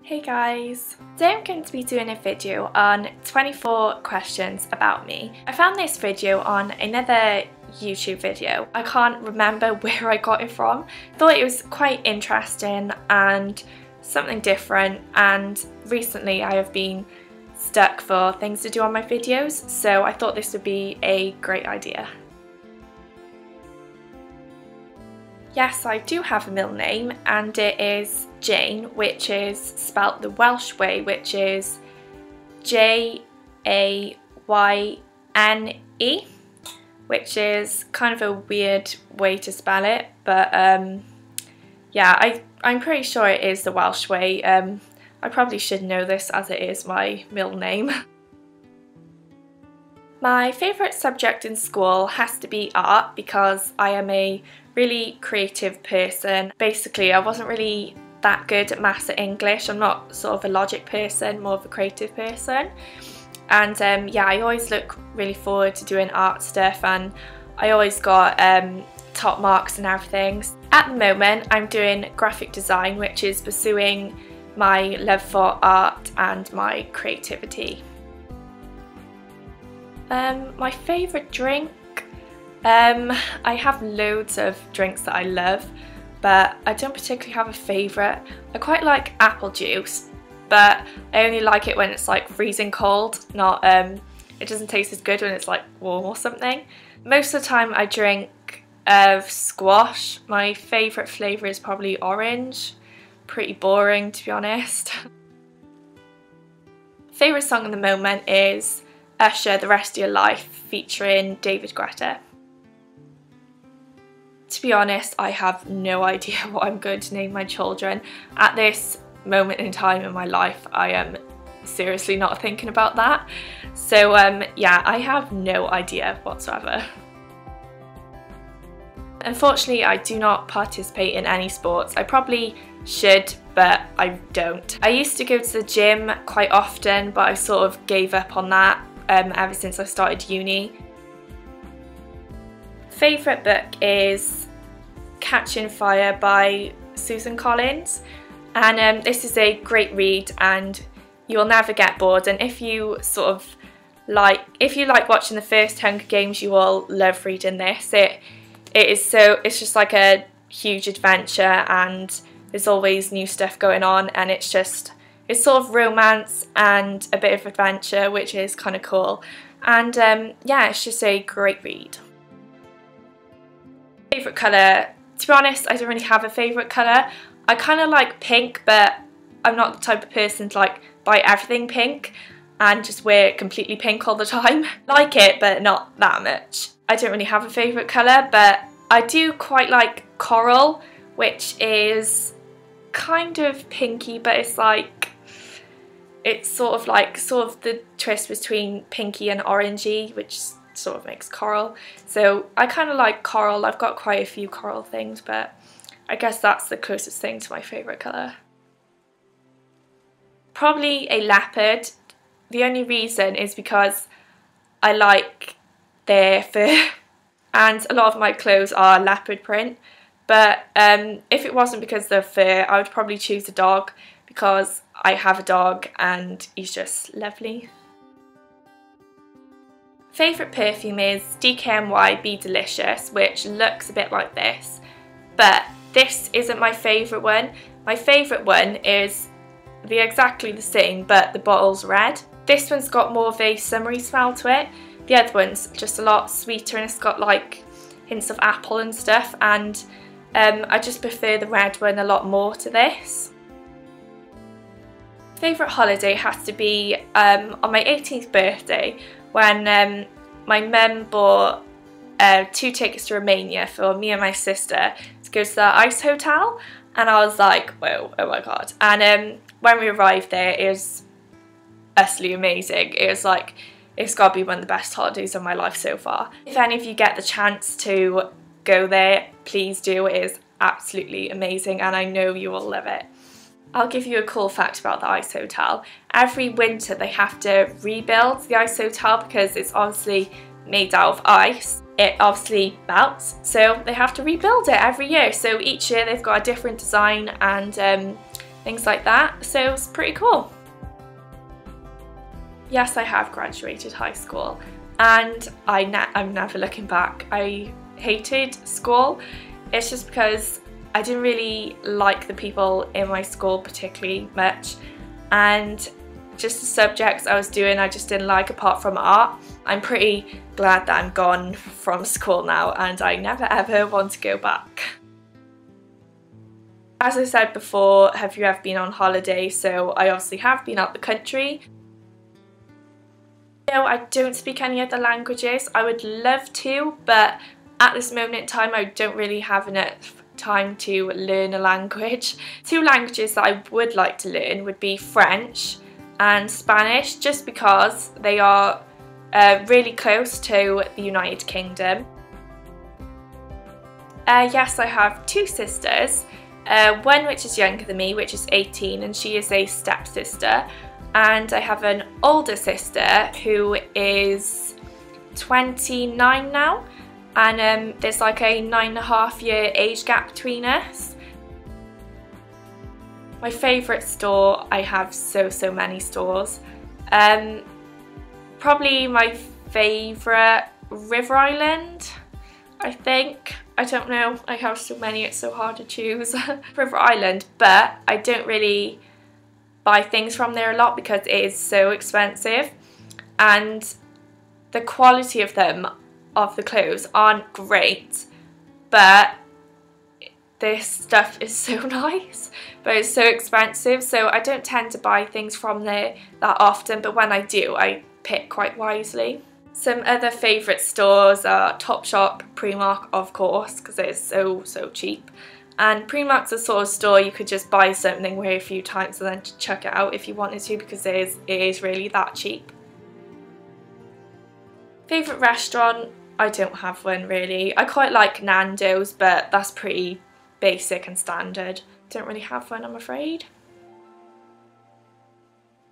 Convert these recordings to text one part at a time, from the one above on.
Hey guys! Today I'm going to be doing a video on 24 questions about me. I found this video on another YouTube video. I can't remember where I got it from. I thought it was quite interesting and something different, and recently I have been stuck for things to do on my videos, so I thought this would be a great idea. Yes, I do have a middle name, and it is Jane, which is spelt the Welsh way, which is Jayne, which is kind of a weird way to spell it, but yeah, I'm pretty sure it is the Welsh way. I probably should know this as it is my middle name. My favourite subject in school has to be art because I am a really creative person. Basically, I wasn't really that good at maths or English. I'm not sort of a logic person, more of a creative person. And yeah, I always look really forward to doing art stuff, and I always got top marks and everything. At the moment, I'm doing graphic design, which is pursuing my love for art and my creativity. My favourite drink? I have loads of drinks that I love, but I don't particularly have a favourite. I quite like apple juice, but I only like it when it's like freezing cold, not it doesn't taste as good when it's like warm or something. Most of the time I drink squash. My favourite flavour is probably orange. Pretty boring, to be honest. Favourite song at the moment is Usher, The Rest of Your Life, featuring David Guetta. To be honest, I have no idea what I'm going to name my children. At this moment in time in my life, I am seriously not thinking about that. So yeah, I have no idea whatsoever. Unfortunately, I do not participate in any sports. I probably should, but I don't. I used to go to the gym quite often, but I sort of gave up on that ever since I started uni. Favourite book is Catching Fire by Suzanne, and this is a great read and you'll never get bored, and if you like watching the first Hunger Games, you will love reading this. It's just like a huge adventure, and there's always new stuff going on, and it's sort of romance and a bit of adventure, which is kind of cool, and yeah, it's just a great read. Favourite colour? To be honest, I don't really have a favourite colour. I kind of like pink, but I'm not the type of person to like buy everything pink and just wear it completely pink all the time. Like it, but not that much. I don't really have a favourite colour, but I do quite like coral, which is kind of pinky, but it's sort of the twist between pinky and orangey, which sort of makes coral. So I kind of like coral. I've got quite a few coral things, but I guess that's the closest thing to my favourite colour. Probably a leopard. The only reason is because I like their fur and a lot of my clothes are leopard print, but if it wasn't because of the fur, I would probably choose a dog because I have a dog and he's just lovely. Favourite perfume is DKNY Be Delicious, which looks a bit like this, but this isn't my favourite one. My favourite one is exactly the same, but the bottle's red. This one's got more of a summery smell to it. The other one's just a lot sweeter, and it's got like hints of apple and stuff, and I just prefer the red one a lot more to this. Favourite holiday has to be on my 18th birthday, when my mum bought 2 tickets to Romania for me and my sister to go to the ice hotel, and I was like, whoa, oh my god. And when we arrived there, it was utterly amazing. It was like, it's got to be one of the best holidays of my life so far. If any of you get the chance to go there, please do. It is absolutely amazing, and I know you will love it. I'll give you a cool fact about the ice hotel. Every winter they have to rebuild the ice hotel because it's obviously made out of ice. It obviously melts, so they have to rebuild it every year. So each year they've got a different design, and things like that, so it's pretty cool. Yes, I have graduated high school, and I'm never looking back. I hated school. It's just because I didn't really like the people in my school particularly much, and just the subjects I was doing I just didn't like, apart from art. I'm pretty glad that I'm gone from school now, and I never ever want to go back. As I said before, have you ever been on holiday? So I obviously have been out the country. No, I don't speak any other languages. I would love to, but at this moment in time I don't really have enough time to learn a language. Two languages that I would like to learn would be French and Spanish, just because they are really close to the United Kingdom. Yes, I have two sisters, one which is younger than me, which is 18, and she is a stepsister, and I have an older sister who is 29 now, and there's like a 9.5-year age gap between us. My favourite store, I have so many stores. Probably my favourite, River Island, I think. I don't know, I have so many, it's so hard to choose. River Island, but I don't really buy things from there a lot because it is so expensive, and the quality of them, of the clothes, aren't great, but this stuff is so nice, but it's so expensive, so I don't tend to buy things from there that often, but when I do, I pick quite wisely. Some other favourite stores are Topshop, Primark, of course, because it is so cheap. And Primark's a sort of store you could just buy something, wear a few times and then chuck it out if you wanted to, because it is really that cheap. Favourite restaurant? I don't have one really. I quite like Nando's, but that's pretty basic and standard. Don't really have one, I'm afraid.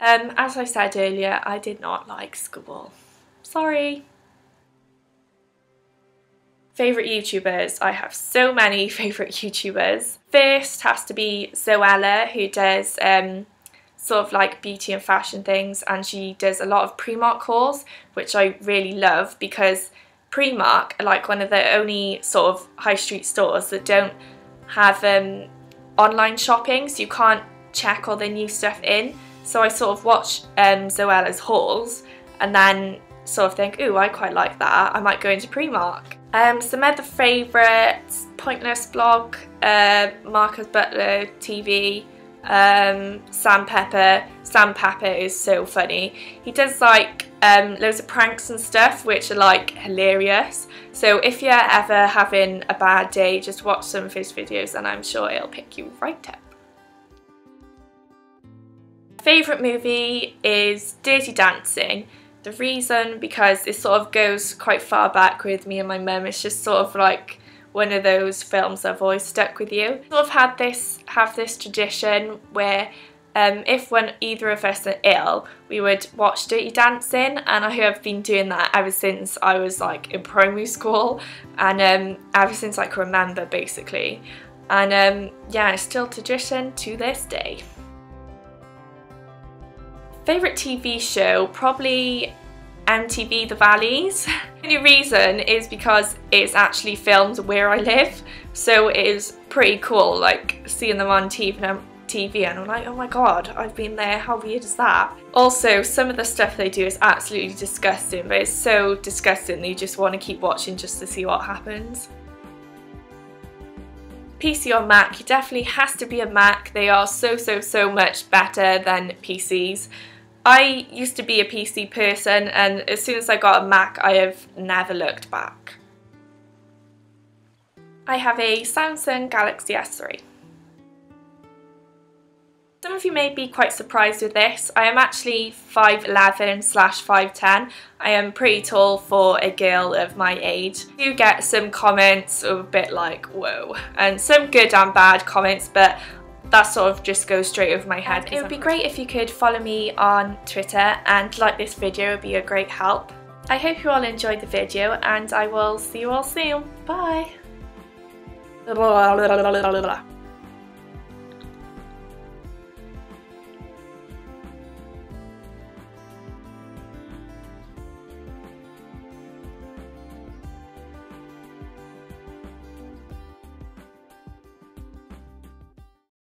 As I said earlier, I did not like school. Sorry. Favourite YouTubers? I have so many favourite YouTubers. First has to be Zoella, who does sort of like beauty and fashion things, and she does a lot of Primark hauls, which I really love, because Primark are like one of the only sort of high street stores that don't have online shopping, so you can't check all the new stuff in. So I sort of watch Zoella's hauls and then sort of think, ooh, I quite like that, I might go into Primark. Some other favourites: Pointless Blog, Marcus Butler TV, Sam Pepper. Sam Pepper is so funny. He does like loads of pranks and stuff which are like hilarious, so if you're ever having a bad day, just watch some of his videos and I'm sure it'll pick you right up. Favourite movie is Dirty Dancing. The reason, because it sort of goes quite far back with me and my mum. It's just sort of like one of those films that have always stuck with you. Sort of have this tradition where when either of us are ill, we would watch Dirty Dancing, and I have been doing that ever since I was like in primary school, and ever since I can remember basically. And yeah, it's still tradition to this day. Favourite TV show? Probably MTV The Valleys. The only reason is because it's actually filmed where I live, so it is pretty cool, like seeing them on TV and I'm like, oh my god, I've been there, how weird is that? Also, some of the stuff they do is absolutely disgusting, but it's so disgusting that you just want to keep watching just to see what happens. PC or Mac? It definitely has to be a Mac. They are so much better than PCs. I used to be a PC person, and as soon as I got a Mac, I have never looked back. I have a Samsung Galaxy S3. Some of you may be quite surprised with this. I am actually 5'11/5'10". I am pretty tall for a girl of my age. I do get some comments a bit like, whoa, and some good and bad comments, but that sort of just goes straight over my head. It would be great if you could follow me on Twitter and like this video, it would be a great help. I hope you all enjoyed the video, and I will see you all soon. Bye!